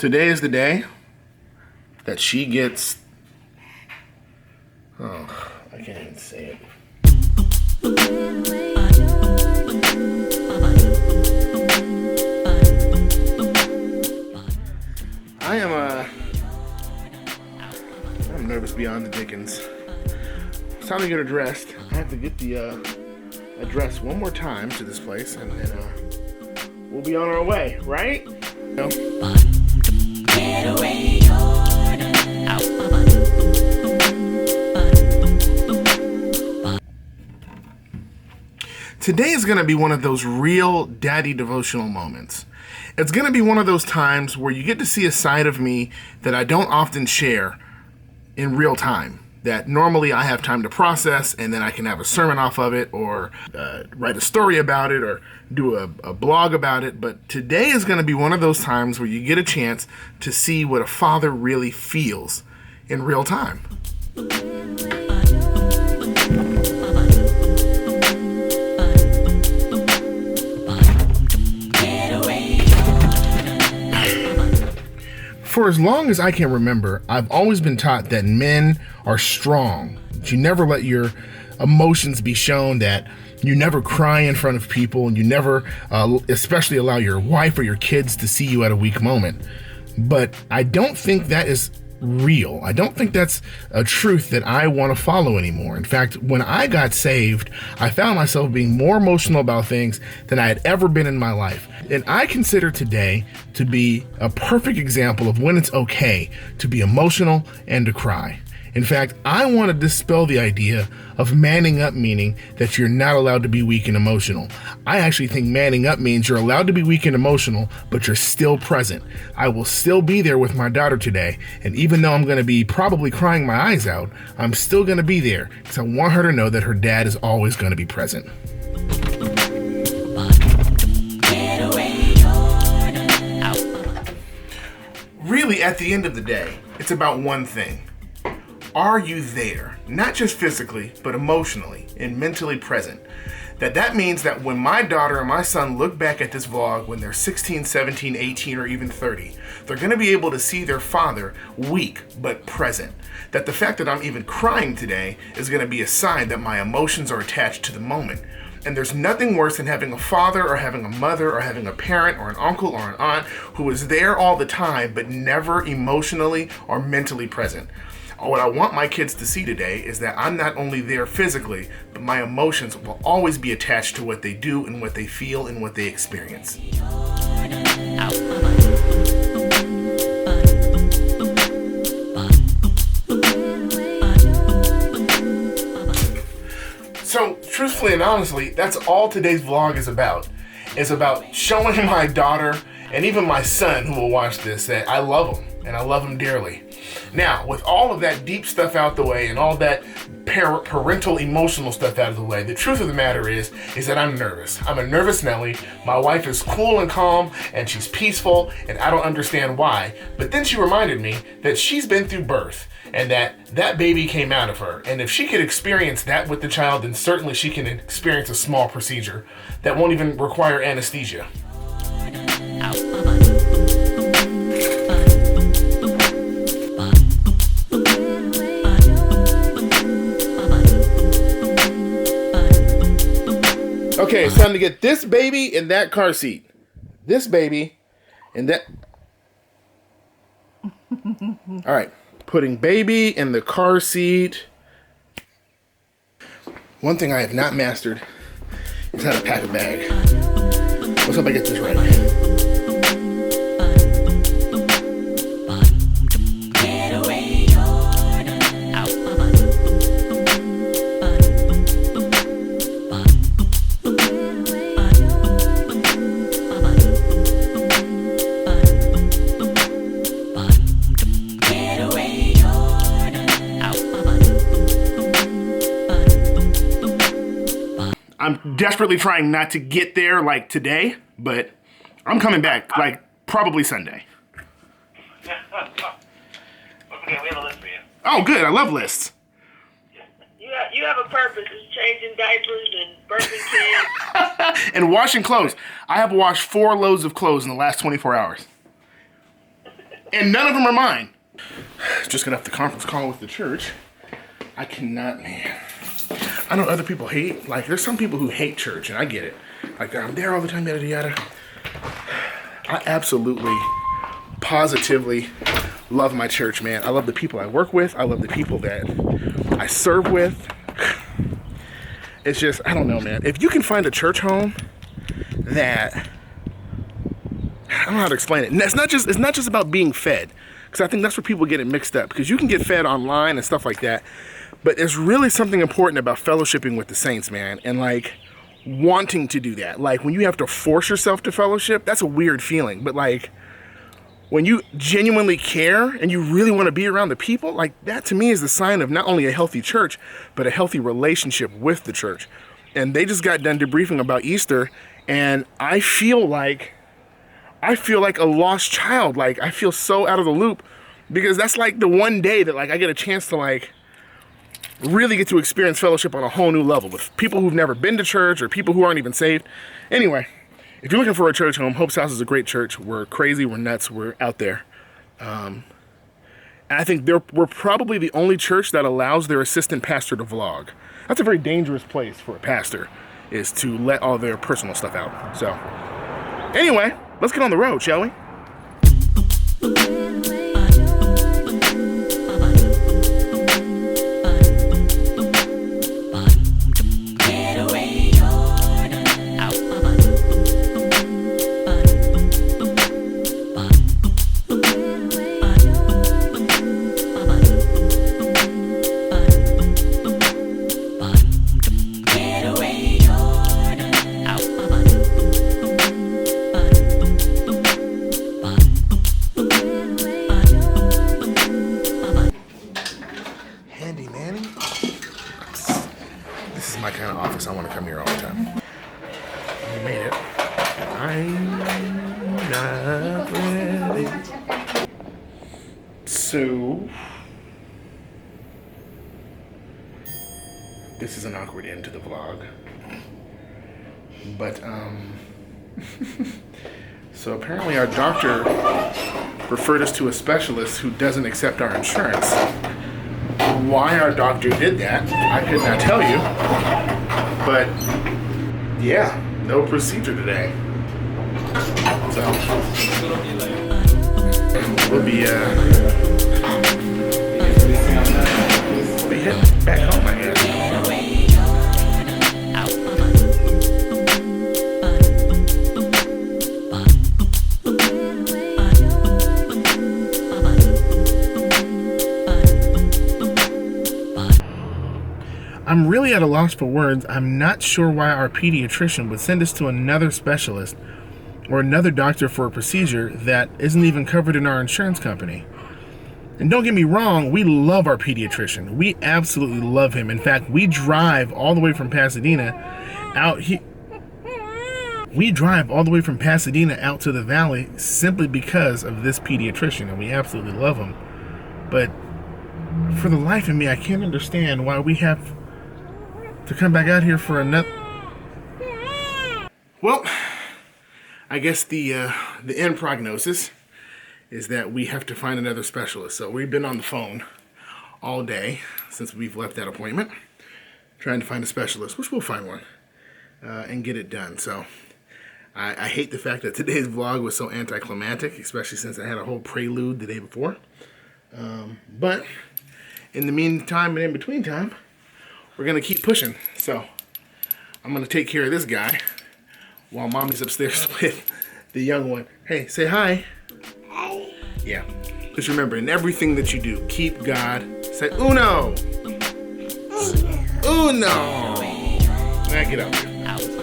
Today is the day that she gets... Oh, I can't even say it. I'm nervous beyond the dickens. It's time to get her dressed. I have to get the address one more time to this place, and then we'll be on our way, right? No. Today is going to be one of those real daddy devotional moments. It's going to be one of those times where you get to see a side of me that I don't often share in real time. That normally I have time to process, and then I can have a sermon off of it, or write a story about it, or do a blog about it. But today is going to be one of those times where you get a chance to see what a father really feels in real time. For as long as I can remember, I've always been taught that men are strong. That you never let your emotions be shown, that you never cry in front of people, and you never especially allow your wife or your kids to see you at a weak moment. But I don't think that is real. I don't think that's a truth that I want to follow anymore. In fact, when I got saved, I found myself being more emotional about things than I had ever been in my life. And I consider today to be a perfect example of when it's okay to be emotional and to cry. In fact, I want to dispel the idea of manning up meaning that you're not allowed to be weak and emotional. I actually think manning up means you're allowed to be weak and emotional, but you're still present. I will still be there with my daughter today, and even though I'm going to be probably crying my eyes out, I'm still going to be there because I want her to know that her dad is always going to be present. Really, at the end of the day, it's about one thing. Are you there? Not just physically, but emotionally and mentally present. That means that when my daughter and my son look back at this vlog when they're 16, 17, 18, or even 30, they're going to be able to see their father weak but present. That the fact that I'm even crying today is going to be a sign that my emotions are attached to the moment. And there's nothing worse than having a father or having a mother or having a parent or an uncle or an aunt who is there all the time but never emotionally or mentally present. What I want my kids to see today is that I'm not only there physically, but my emotions will always be attached to what they do and what they feel and what they experience. So, truthfully and honestly, that's all today's vlog is about. It's about showing my daughter and even my son who will watch this that I love him and I love him dearly. Now, with all of that deep stuff out the way and all that parental emotional stuff out of the way, the truth of the matter is that I'm nervous. I'm a nervous Nelly. My wife is cool and calm and she's peaceful and I don't understand why. But then she reminded me that she's been through birth and that baby came out of her. And if she could experience that with the child, then certainly she can experience a small procedure that won't even require anesthesia. Okay, it's time to get this baby in that car seat. This baby in that... All right, putting baby in the car seat. One thing I have not mastered is how to pack a bag. Let's hope I get this right. I'm desperately trying not to get there like today, but I'm coming back like probably Sunday. Okay, we have a list for you. Oh, good. I love lists. You have a purpose. It's changing diapers and birthing kids. And washing clothes. I have washed 4 loads of clothes in the last 24 hours. And none of them are mine. Just got off the conference call with the church. I cannot, man. I know other people hate, like, there's some people who hate church, and I get it. Like, I'm there all the time, yada, yada. I absolutely, positively love my church, man. I love the people I work with. I love the people that I serve with. It's just, I don't know, man. If you can find a church home that, I don't know how to explain it. It's not just about being fed, because I think that's where people get it mixed up, because you can get fed online and stuff like that, but there's really something important about fellowshipping with the saints, man, and like wanting to do that. Like when you have to force yourself to fellowship, that's a weird feeling, but like when you genuinely care and you really want to be around the people, like that to me is the sign of not only a healthy church, but a healthy relationship with the church. And they just got done debriefing about Easter, and I feel like a lost child. Like I feel so out of the loop, because that's like the one day that like I get a chance to like really get to experience fellowship on a whole new level with people who've never been to church or people who aren't even saved. Anyway, if you're looking for a church home, Hope's House is a great church. We're crazy, we're nuts, we're out there. And I think we're probably the only church that allows their assistant pastor to vlog. That's a very dangerous place for a pastor, is to let all their personal stuff out. So anyway, let's get on the road, shall we? I want to come here all the time. You made it. I'm not ready. So, this is an awkward end to the vlog. But, so apparently our doctor referred us to a specialist who doesn't accept our insurance. Why our doctor did that, I could not tell you. But yeah, no procedure today. So we'll be heading back home, I guess. I'm really at a loss for words. I'm not sure why our pediatrician would send us to another specialist or another doctor for a procedure that isn't even covered in our insurance company. And don't get me wrong, we love our pediatrician. We absolutely love him. In fact, we drive all the way from Pasadena out here. We drive all the way from Pasadena out to the valley simply because of this pediatrician, and we absolutely love him. But for the life of me, I can't understand why we have to come back out here for another. Well, I guess the end prognosis is that we have to find another specialist. So we've been on the phone all day since we've left that appointment, trying to find a specialist, which we'll find one, and get it done. So I hate the fact that today's vlog was so anticlimactic, especially since I had a whole prelude the day before. But in the meantime and in between time, we're going to keep pushing. So I'm going to take care of this guy while mommy's upstairs with the young one. Hey, say hi. Hi. Yeah. Just remember, in everything that you do, keep God. Say uno. Uno. Now get up here.